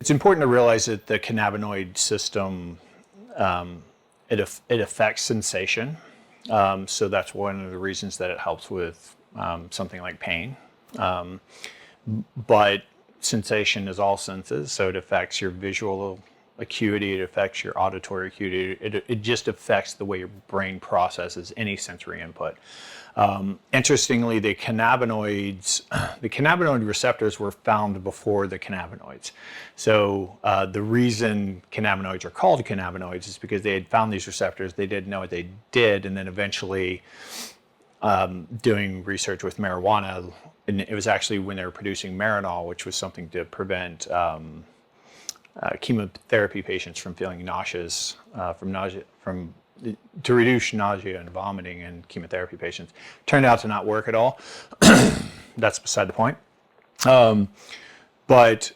It's important to realize that the cannabinoid system, it affects sensation. So that's one of the reasons that it helps with something like pain. But sensation is all senses, so it affects your visual acuity, it affects your auditory acuity, it just affects the way your brain processes any sensory input. Interestingly, the cannabinoid receptors were found before the cannabinoids. So the reason cannabinoids are called cannabinoids is because they had found these receptors, they didn't know what they did, and then eventually doing research with marijuana, and it was actually when they were producing Marinol, which was something to prevent chemotherapy patients from feeling nauseous, to reduce nausea and vomiting in chemotherapy patients. Turned out to not work at all. That's beside the point. But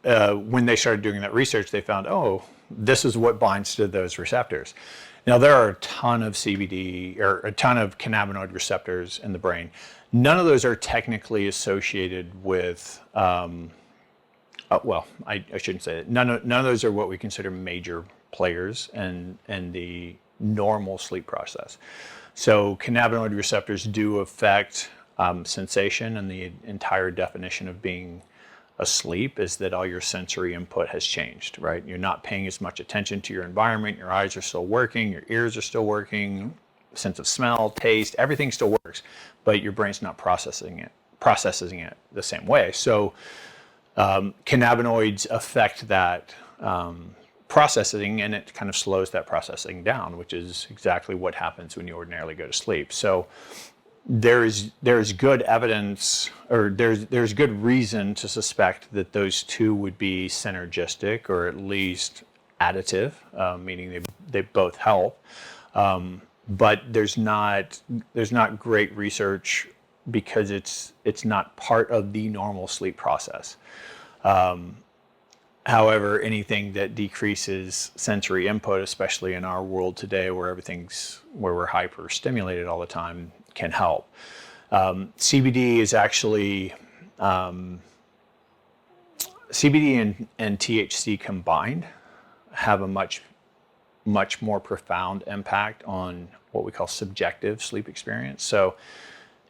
when they started doing that research, they found, oh, this is what binds to those receptors. Now, there are a ton of CBD or a ton of cannabinoid receptors in the brain. None of those are technically associated with, I shouldn't say that. None of those are what we consider major players in the normal sleep process. So cannabinoid receptors do affect sensation, and the entire definition of being asleep is that all your sensory input has changed, right? You're not paying as much attention to your environment, your eyes are still working, your ears are still working, sense of smell, taste, everything still works, but your brain's not processing it the same way. So cannabinoids affect that processing, and it kind of slows that processing down, which is exactly what happens when you ordinarily go to sleep. So there's good evidence, or there's good reason to suspect that those two would be synergistic, or at least additive, meaning they both help. But there's not great research because it's not part of the normal sleep process. However, anything that decreases sensory input, especially in our world today where we're hyper stimulated all the time, can help. CBD is actually, CBD and THC combined have a much more profound impact on what we call subjective sleep experience. So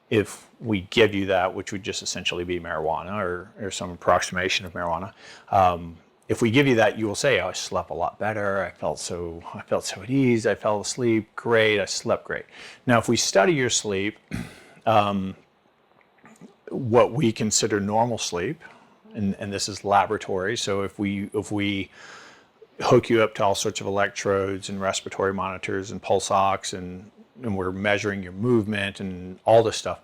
if we give you that, which would just essentially be marijuana or some approximation of marijuana, if we give you that, you will say, oh, I slept a lot better. I felt so at ease. I fell asleep great. I slept great. Now, if we study your sleep, what we consider normal sleep, and this is laboratory. So if we hook you up to all sorts of electrodes and respiratory monitors and pulse ox, and we're measuring your movement and all this stuff,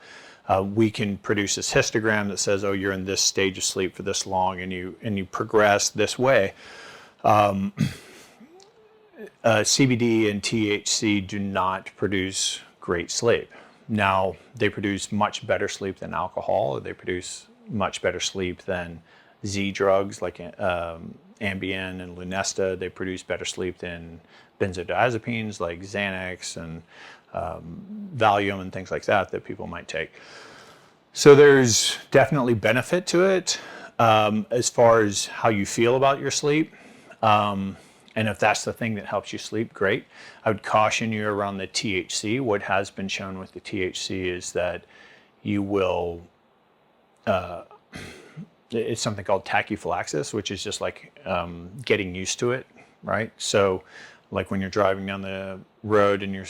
we can produce this histogram that says, oh, you're in this stage of sleep for this long, and you progress this way. CBD and THC do not produce great sleep. Now, they produce much better sleep than alcohol. They produce much better sleep than Z drugs like Ambien and Lunesta. They produce better sleep than benzodiazepines like Xanax and Valium and things like that people might take. So there's definitely benefit to it as far as how you feel about your sleep. And if that's the thing that helps you sleep, great. I would caution you around the THC. What has been shown with the THC is that you will, it's something called tachyphylaxis, which is just like getting used to it, right? So like when you're driving down the road and you're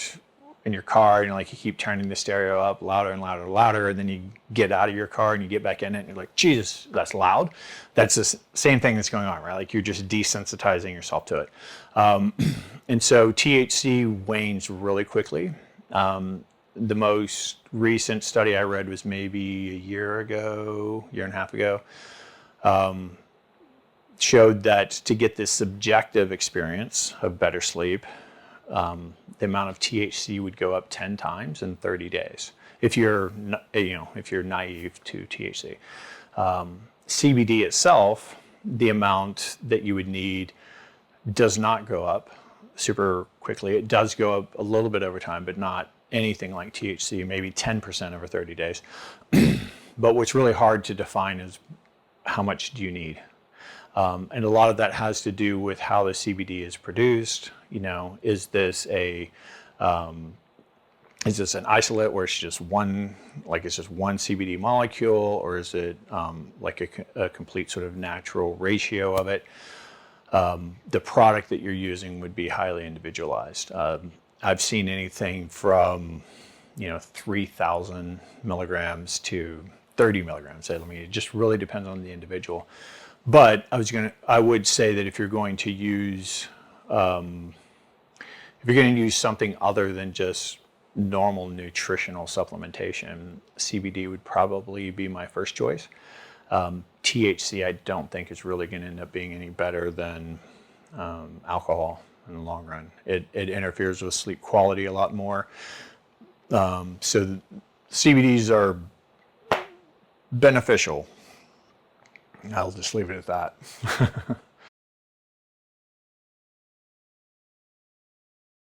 in your car and you keep turning the stereo up louder and louder and louder, and then you get out of your car and you get back in it and you're like, Jesus, that's loud. That's the same thing that's going on, right? Like you're just desensitizing yourself to it. And so THC wanes really quickly. The most recent study I read was maybe a year and a half ago, showed that to get this subjective experience of better sleep, the amount of THC would go up 10 times in 30 days. If you're naive to THC, CBD itself, the amount that you would need does not go up super quickly. It does go up a little bit over time, but not anything like THC, maybe 10% over 30 days. But what's really hard to define is how much do you need? And a lot of that has to do with how the CBD is produced. Is this an isolate where it's just one CBD molecule, or is it like a complete sort of natural ratio of it? The product that you're using would be highly individualized. I've seen anything from 3,000 milligrams to 30 milligrams. It just really depends on the individual. But I would say that if you're going to use something other than just normal nutritional supplementation, CBD would probably be my first choice. THC, I don't think is really going to end up being any better than alcohol in the long run. It interferes with sleep quality a lot more. So CBDs are beneficial. I'll just leave it at that.